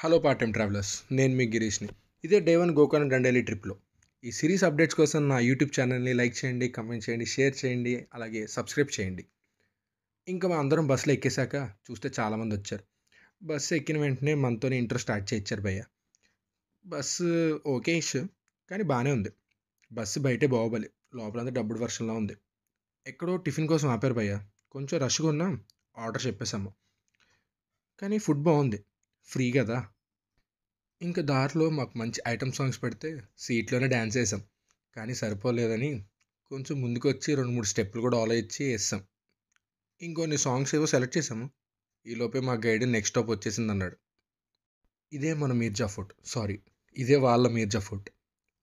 Hello part time travellers, నేను మీ గిరీష్ని. ఇదే day 1 Gokarna Dandeli ట్రిప్లో. ఈ సిరీస్ అప్డేట్స్ కోసం నా యూట్యూబ్ ఛానల్ని లైక్ చేయండి, కమెంట్ చేయండి, షేర్ చేయండి, అలాగే సబ్స్క్రైబ్ చేయండి. ఇంకా మా అందరం బస్సులో ఎక్కేశాక చూస్తే చాలామంది వచ్చారు. బస్సు ఎక్కిన వెంటనే మనతోనే ఇంట్రో స్టార్ట్ చేయించారు భయ్య. బస్సు ఓకే ఇష్యూ, కానీ బాగానే ఉంది. బస్సు బయటే బాహుబలి, లోపలంతా డబ్బుడు వర్షన్లా ఉంది. ఎక్కడో టిఫిన్ కోసం ఆపారు భయ్య. కొంచెం రష్గా ఉన్నా ఆర్డర్ చెప్పేశాము. కానీ ఫుడ్ బాగుంది, ఫ్రీ కదా. ఇంకా దారిలో మాకు మంచి ఐటమ్ సాంగ్స్ పెడితే సీట్లోనే డ్యాన్స్ వేసాం. కానీ సరిపోలేదని కొంచెం ముందుకు వచ్చి 2-3 స్టెప్పులు కూడా ఆలోచించి వేసాం. ఇంకొన్ని సాంగ్స్ ఏవో సెలెక్ట్ చేసాము. ఈలోపే మా గైడ్ నెక్స్ట్ స్టాప్ వచ్చేసింది అన్నాడు. ఇదే మన మీర్జా ఫోర్ట్, సారీ, ఇదే వాళ్ళ మీర్జా ఫోర్ట్.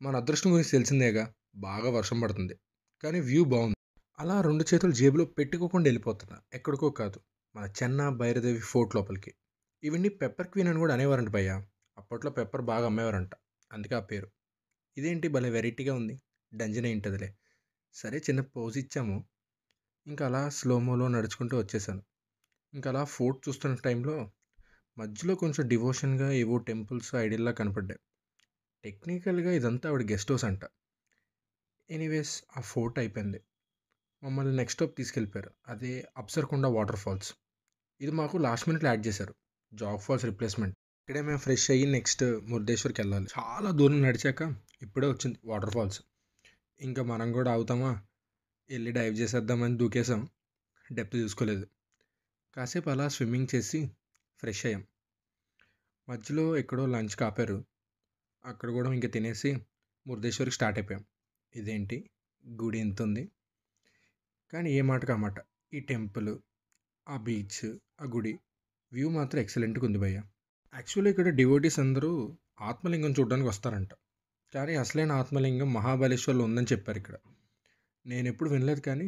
మన అదృష్టం గురించి తెలిసిందేగా, బాగా వర్షం పడుతుంది, కానీ వ్యూ బాగుంది. అలా 2 చేతులు జేబులో పెట్టుకోకుండా వెళ్ళిపోతున్నా, ఎక్కడికో కాదు, మన చెన్న భైరదేవి ఫోర్ట్ లోపలికి. ఇవన్నీ పెప్పర్ క్వీన్ అని కూడా అనేవారంట భయ్య. అప్పట్లో పెప్పర్ బాగా అమ్మేవారంట, అందుకే ఆ పేరు. ఇదేంటి భలే వెరైటీగా ఉంది, డంజన్ ఏంటదిలే. సరే చిన్న పోజ్ ఇచ్చాము. ఇంకా అలా స్లోమోలో నడుచుకుంటూ వచ్చేసాను. ఇంకా అలా ఫోర్ట్ చూస్తున్న టైంలో మధ్యలో కొంచెం డివోషన్గా ఏవో టెంపుల్స్ ఐడియల్లా కనపడ్డాయి. టెక్నికల్గా ఇదంతా ఆవిడ గెస్ట్ హౌస్ అంట. ఎనీవేస్, ఆ ఫోర్ట్ అయిపోయింది. మమ్మల్ని నెక్స్ట్ స్టాప్ తీసుకెళ్ళిపోయారు, అదే అప్సరకొండ వాటర్ ఫాల్స్. ఇది మాకు లాస్ట్ మినిట్లో యాడ్ చేశారు, జాగ్ ఫాల్స్ రిప్లేస్మెంట్. ఇక్కడే మేము ఫ్రెష్ అయ్యి నెక్స్ట్ మురుదేశ్వర్కి వెళ్ళాలి. చాలా దూరం నడిచాక ఇప్పుడే వచ్చింది వాటర్ ఫాల్స్. ఇంకా మనం కూడా అవుతామా, వెళ్ళి డైవ్ చేసేద్దామని దూకేసాం. డెప్త్ చూసుకోలేదు. కాసేపు అలా స్విమ్మింగ్ చేసి ఫ్రెష్ అయ్యాం. మధ్యలో ఎక్కడో లంచ్ కాపారు, అక్కడ కూడా ఇంకా తినేసి మురుదేశ్వర్కి స్టార్ట్ అయిపోయాం. ఇదేంటి గుడి ఎంత ఉంది, కానీ ఏ మాటకు ఆ మాట. ఈ టెంపుల్, ఆ బీచ్, ఆ గుడి వ్యూ మాత్రం ఎక్సలెంట్గా ఉంది భయ్య. యాక్చువల్లీ ఇక్కడ డివోటీస్ అందరూ ఆత్మలింగం చూడడానికి వస్తారంట, కానీ అసలైన ఆత్మలింగం మహాబలేశ్వర్లో ఉందని చెప్పారు ఇక్కడ. నేను ఎప్పుడు వినలేదు, కానీ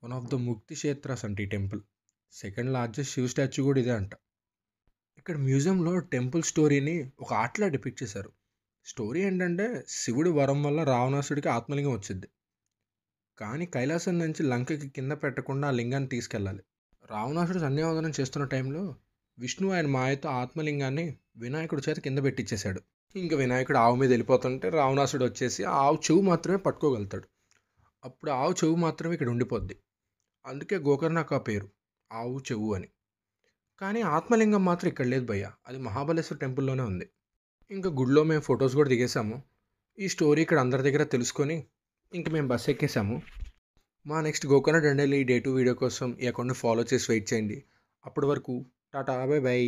వన్ ఆఫ్ ద ముక్తి క్షేత్రాస్ అంట ఈ temple. Second largest Shiva statue కూడా ఇదే అంట. ఇక్కడ మ్యూజియంలో టెంపుల్ స్టోరీని ఒక ఆర్ట్లా డిపిక్ట్ చేశారు. స్టోరీ ఏంటంటే శివుడి వరం వల్ల రావణాసుడికి ఆత్మలింగం వచ్చింది, కానీ కైలాసం నుంచి లంకకి కింద పెట్టకుండా ఆ లింగాన్ని తీసుకెళ్ళాలి. రావణాసుడు సంధ్యావందనం చేస్తున్న టైంలో విష్ణువు ఆయన మాయతో ఆత్మలింగాన్ని వినాయకుడి చేత కింద పెట్టించేశాడు. ఇంకా వినాయకుడు ఆవు మీద వెళ్ళిపోతుంటే రావణాసుడు వచ్చేసి ఆ ఆవు చెవు మాత్రమే పట్టుకోగలుగుతాడు. అప్పుడు ఆవు చెవు మాత్రమే ఇక్కడ ఉండిపోద్ది. అందుకే గోకర్ణకు ఆ పేరు, ఆవు చెవు అని. కానీ ఆత్మలింగం మాత్రం ఇక్కడ లేదు భయ్య, అది మహాబలేశ్వర టెంపుల్లోనే ఉంది. ఇంకా గుడిలో మేము ఫొటోస్ కూడా దిగేసాము. ఈ స్టోరీ ఇక్కడ అందరి దగ్గర తెలుసుకొని ఇంక మేము బస్ ఎక్కేసాము. మా next Gokarna Dandeli day 2 video కోసం ఈ అకౌంట్ని ఫాలో చేసి వెయిట్ చేయండి. అప్పటి వరకు టాటా, బై బై.